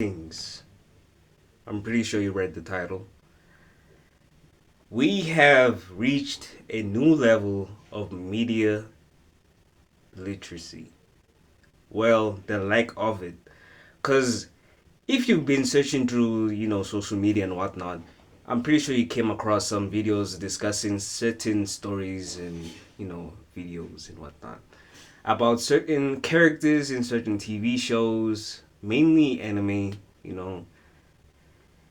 Things. I'm pretty sure you read the title. We have reached a new level of media literacy. Well, the lack of it. Because if you've been searching through, social media and whatnot, I'm pretty sure you came across some videos discussing certain stories and, videos and whatnot about certain characters in certain TV shows, mainly anime,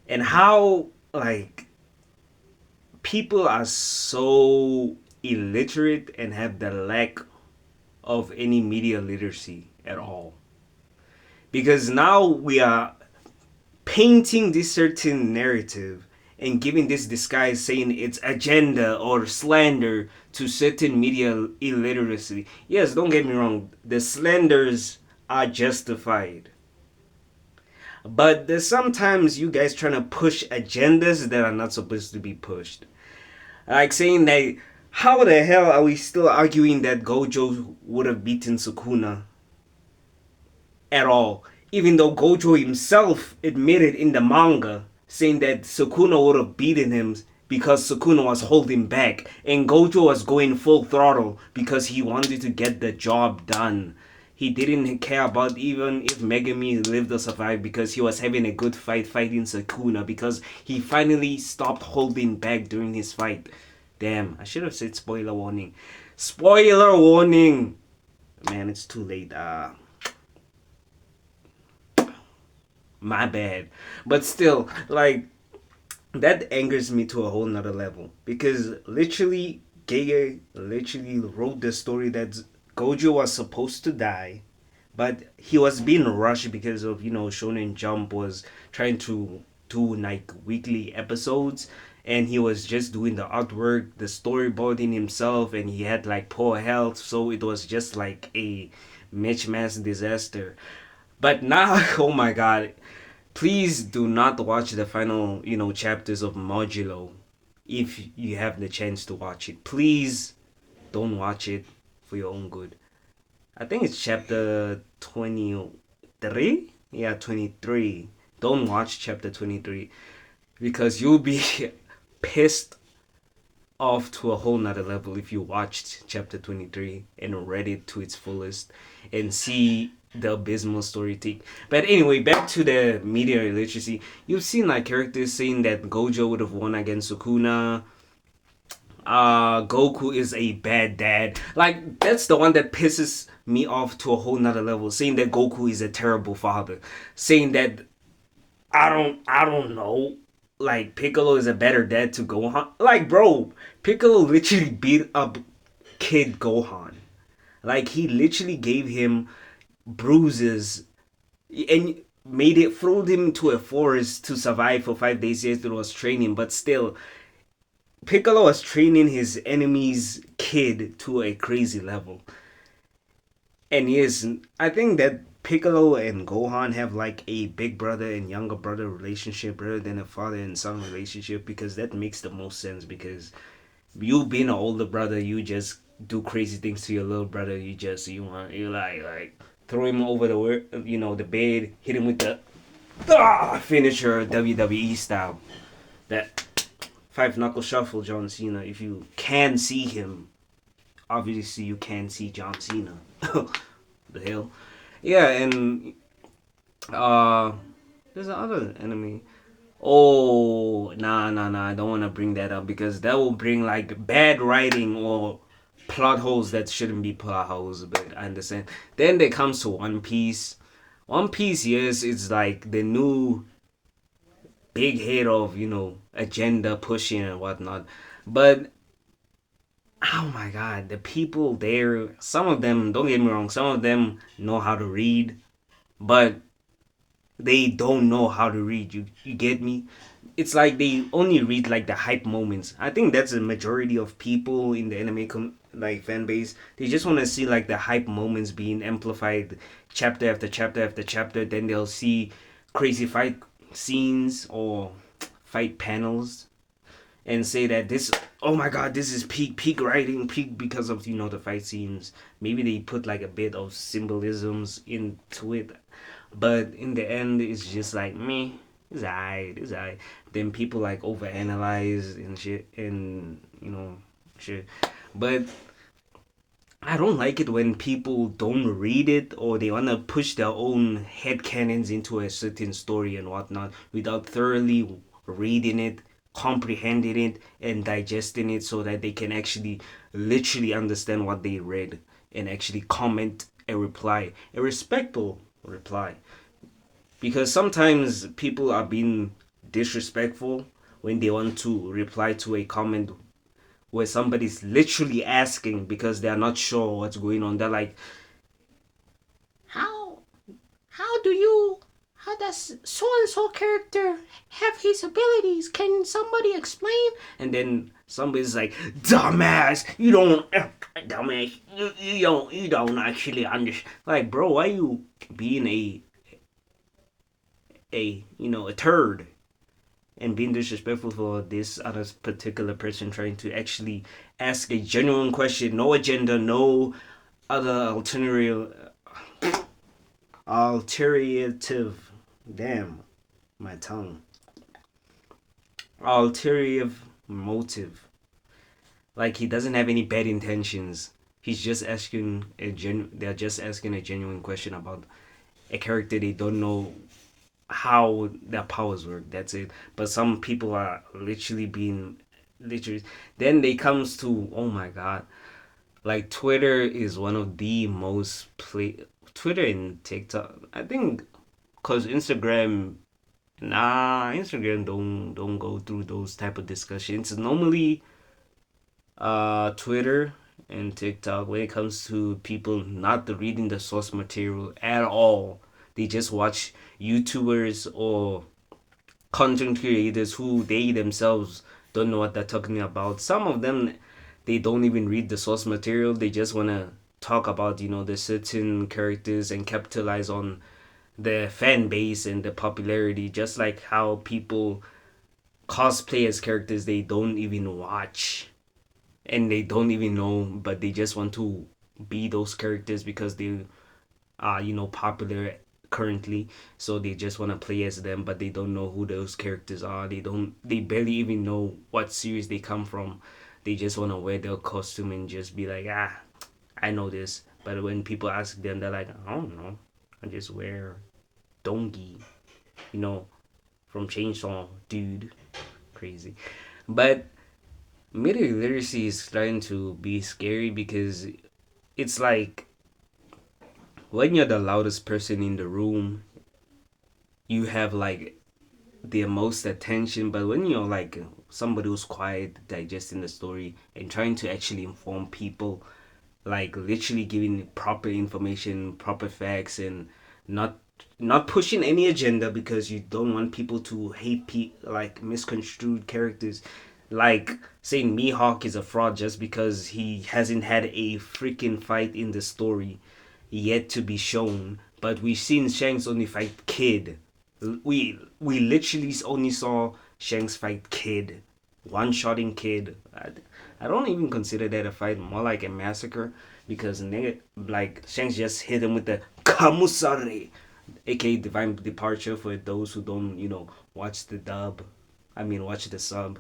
and how, like, people are so illiterate and have the lack of any media literacy at all. Because now we are painting this certain narrative and giving this disguise saying it's agenda or slander to certain media illiteracy. Yes, don't get me wrong, the slanders are justified. But there's sometimes you guys trying to push agendas that are not supposed to be pushed. Like saying that, how the hell are we still arguing that Gojo would have beaten Sukuna at all? Even though Gojo himself admitted in the manga saying that Sukuna would have beaten him because Sukuna was holding back and Gojo was going full throttle because he wanted to get the job done. He didn't care about even if Megami lived or survived because he was having a good fight fighting Sukuna because he finally stopped holding back during his fight. Damn, I should have said spoiler warning. Spoiler warning! Man, it's too late. My bad. But still, like, that angers me to a whole nother level. Because literally, Gege literally wrote the story that Gojo was supposed to die, but he was being rushed because of, Shonen Jump was trying to do like weekly episodes, and he was just doing the artwork, the storyboarding himself, and he had like poor health, so it was just like a mismatch disaster. But now, oh my god, please do not watch the final, chapters of Modulo if you have the chance to watch it. Please don't watch it for your own good. I think it's chapter 23? Yeah, 23. Don't watch chapter 23 because you'll be pissed off to a whole nother level if you watched chapter 23 and read it to its fullest and see the abysmal story take. But anyway, back to the media literacy. You've seen like characters saying that Gojo would have won against Sukuna. Goku is a bad dad. Like, that's the one that pisses me off to a whole nother level. Saying that Goku is a terrible father. Saying that I don't know. Like, Piccolo is a better dad to Gohan. Like, bro, Piccolo literally beat up kid Gohan. Like, he literally gave him bruises and made it, threw him to a forest to survive for 5 days. Yes, it was training, but still, Piccolo was training his enemy's kid to a crazy level. And yes, I think that Piccolo and Gohan have like a big brother and younger brother relationship rather than a father and son relationship because that makes the most sense. Because you being an older brother, you just do crazy things to your little brother. You like throw him over the bed, hit him with the finisher WWE style. That five knuckle shuffle John Cena. If you can see him, obviously you can see John Cena. The hell, yeah, and uh, there's another enemy. Oh, nah. I don't want to bring that up because that will bring like bad writing or plot holes that shouldn't be plot holes. But I understand. Then there comes to One Piece. One Piece, yes, it's like the new big head of agenda pushing and whatnot. But oh my god, the people there, some of them, don't get me wrong, some of them know how to read, but they don't know how to read. You get me? It's like they only read like the hype moments. I think that's the majority of people in the anime like fan base. They just want to see like the hype moments being amplified chapter after chapter after chapter. Then they'll see crazy fight scenes or fight panels and say that this, oh my god, this is peak writing, peak because of the fight scenes. Maybe they put like a bit of symbolisms into it. But in the end, it's just like me. It's alright. It's alright. Then people like overanalyze and shit, and shit. But I don't like it when people don't read it or they wanna push their own headcanons into a certain story and whatnot without thoroughly reading it, comprehending it, and digesting it so that they can actually literally understand what they read and actually comment a reply, a respectful reply. Because sometimes people are being disrespectful when they want to reply to a comment where somebody's literally asking because they are not sure what's going on. They're like, how how do you how does so and so character have his abilities? Can somebody explain? And then somebody's like, dumbass, you don't dumbass, you don't actually understand. Like, bro, why you being a turd and being disrespectful for this other particular person trying to actually ask a genuine question, no agenda, no other alternative, damn, my tongue, alternative motive. Like, he doesn't have any bad intentions. He's just asking they're just asking a genuine question about a character they don't know how their powers work. That's it. But some people are literally being literally. Then they comes to, oh my god, like Twitter is one of the most play. Twitter and TikTok, I think, cause Instagram don't go through those type of discussions. It's normally Twitter and TikTok when it comes to people not reading the source material at all. They just watch YouTubers or content creators who they themselves don't know what they're talking about. Some of them, they don't even read the source material. They just want to talk about the certain characters and capitalize on the fan base and the popularity, just like how people cosplay as characters they don't even watch and they don't even know, but they just want to be those characters because they are popular currently, so they just want to play as them, but they don't know who those characters are. They barely even know what series they come from. They just want to wear their costume and just be like, I know this. But when people ask them, they're like, I don't know, I just wear dongi, you know from Chainsaw Dude. Crazy. But media literacy is starting to be scary because it's like when you're the loudest person in the room, you have like the most attention. But when you're like somebody who's quiet, digesting the story and trying to actually inform people, like literally giving proper information, proper facts, and not not pushing any agenda because you don't want people to hate like misconstrued characters, like saying Mihawk is a fraud just because he hasn't had a freaking fight in the story yet to be shown. But we've seen Shanks only fight Kid. We literally only saw Shanks fight Kid, one shotting Kid. I don't even consider that a fight, more like a massacre because nigga, like Shanks just hit him with the Kamusare, aka Divine Departure for those who don't watch the dub. I mean watch the sub,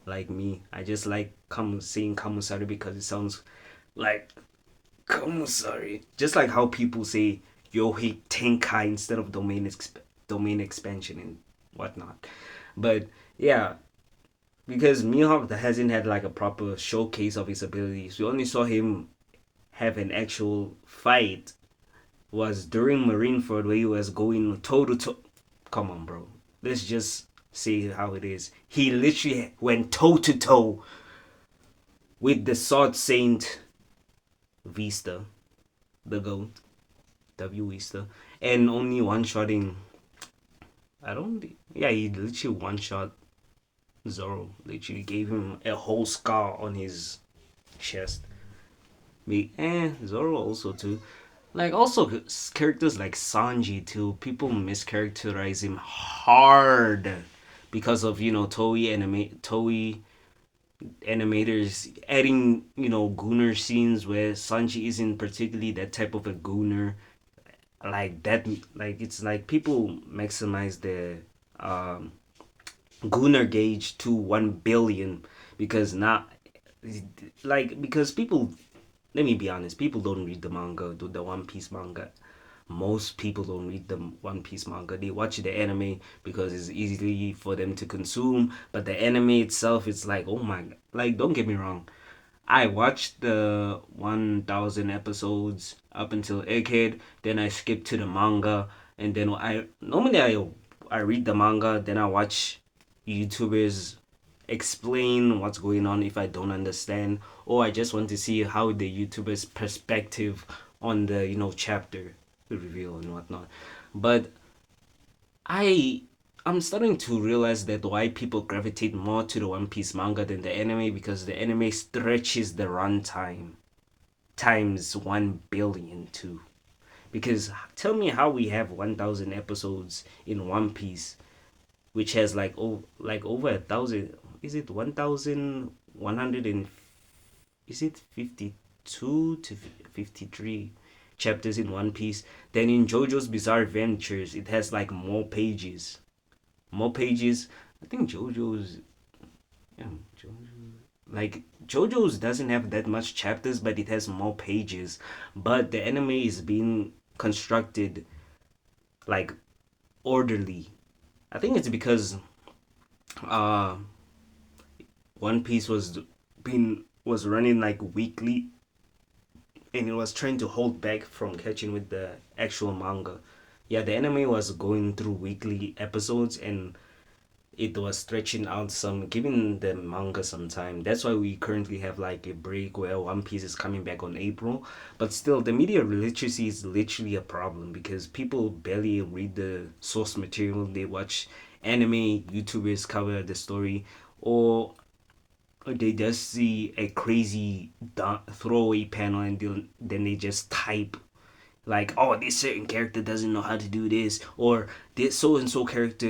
like me. I just like saying Kamusare because it sounds like Kamusari. Just like how people say Yohei Tenkai instead of domain expansion and whatnot. But yeah, because Mihawk hasn't had like a proper showcase of his abilities. We only saw him have an actual fight was during Marineford where he was going toe to toe. Come on, bro. Let's just say how it is. He literally went toe to toe with the Sword Saint Vista, the GOAT, W Vista, and only one shotting. I don't. Yeah, he literally one shot Zoro. Literally gave him a whole scar on his chest. Zoro also too. Like also characters like Sanji too. People mischaracterize him hard because of Toei animators adding gooner scenes where Sanji isn't particularly that type of a gooner. like that. Like it's like people maximize their um Gunnar gauge to 1 billion because now, because people. Let me be honest. People don't read the manga, the One Piece manga. Most people don't read the One Piece manga. They watch the anime because it's easy for them to consume. But the anime itself, it's like, oh my, like don't get me wrong. I watched the 1,000 episodes up until Egghead. Then I skipped to the manga, and then I read the manga. Then I watch YouTubers explain what's going on if I don't understand, or I just want to see how the YouTuber's perspective on the chapter reveal and whatnot. But I I'm starting to realize that why people gravitate more to the One Piece manga than the anime, because the anime stretches the runtime times 1 billion too. Because tell me how we have 1,000 episodes in One Piece, which has like over 1,000. Is it 1,100 and is it 52 to 53 chapters in One Piece? Then in JoJo's Bizarre Adventures, it has like more pages. More pages. I think yeah, JoJo, like JoJo's doesn't have that much chapters, but it has more pages. But the anime is being constructed like orderly. I think it's because uh One Piece was running like weekly, and it was trying to hold back from catching with the actual manga. Yeah, the anime was going through weekly episodes, and it was stretching out some, giving the manga some time. That's why we currently have like a break where One Piece is coming back on April. But still, the media literacy is literally a problem because people barely read the source material. They watch anime, YouTubers cover the story, or they just see a crazy throwaway panel, and then they just type like, oh, this certain character doesn't know how to do this, or this so and so character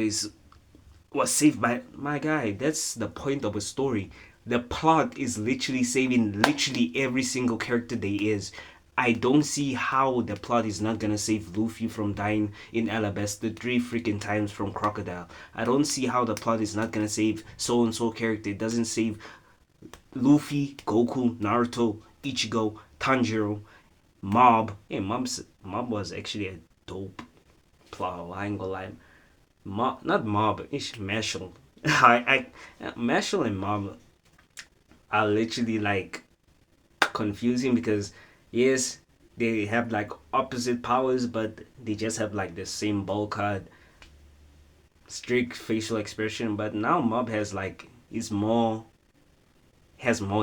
was saved by my guy. That's the point of a story. The plot is literally saving literally every single character there is. I don't see how the plot is not gonna save Luffy from dying in Alabasta 3 freaking times from Crocodile. I don't see how the plot is not gonna save so and so character. It doesn't save Luffy, Goku, Naruto, Ichigo, Tanjiro, Mob. Yeah, Mob was actually a dope plot. I ain't gonna lie. Not Mob. It's Mashal. Mashal and Mob are literally like confusing because yes, they have like opposite powers, but they just have like the same ball card, strict facial expression. But now Mob has more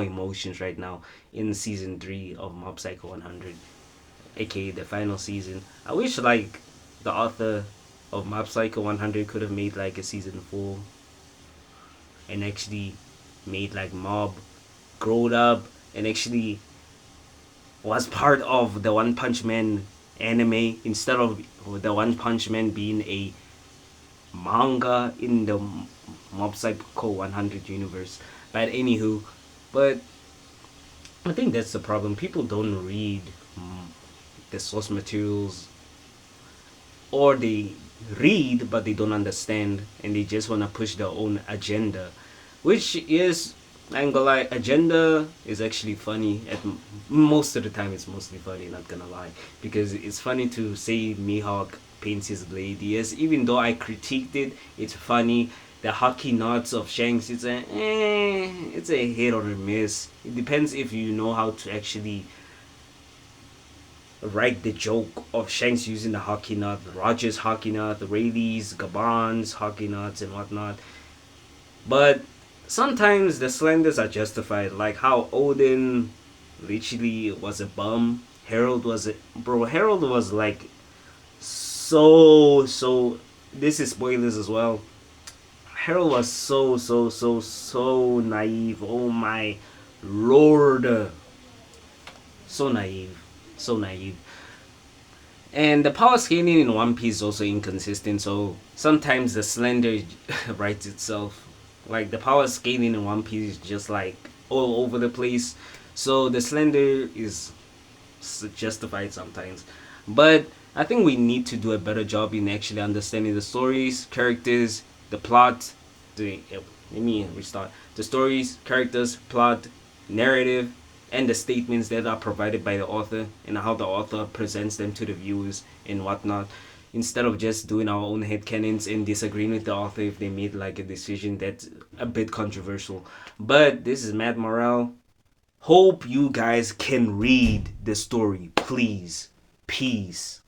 emotions right now in season 3 of Mob Psycho 100, aka the final season. I wish like the author of Mob Psycho 100 could have made like a season 4 and actually made like Mob growed up and actually was part of the One Punch Man anime instead of the One Punch Man being a manga in the Mob Psycho 100 universe. But anywho, but I think that's the problem. People don't read the source materials, or they read but they don't understand, and they just want to push their own agenda, which is, I ain't gonna lie, agenda is actually funny. Most of the time it's mostly funny, not gonna lie, because it's funny to say Mihawk paints his blade. Yes, even though I critiqued it, it's funny. The hockey knots of Shanks, it's a hit or a miss. It depends if you know how to actually write the joke of Shanks using the hockey knot, Roger's hockey knot, Rayleigh's, Gabon's hockey knots, and whatnot. But sometimes the slanders are justified, like how Odin literally was a bum. Harold was like so. This is spoilers as well. Harold was so naive. Oh my lord, so naive, so naive. And the power scaling in One Piece is also inconsistent, so sometimes the slender writes itself. Like the power scaling in One Piece is just like all over the place, so the slender is justified sometimes. But I think we need to do a better job in actually understanding the stories, characters, the plot. Let me restart. The stories, characters, plot, narrative, and the statements that are provided by the author and how the author presents them to the viewers and whatnot. Instead of just doing our own headcanons and disagreeing with the author if they made like a decision that's a bit controversial. But this is Matt Morale. Hope you guys can read the story, please. Peace.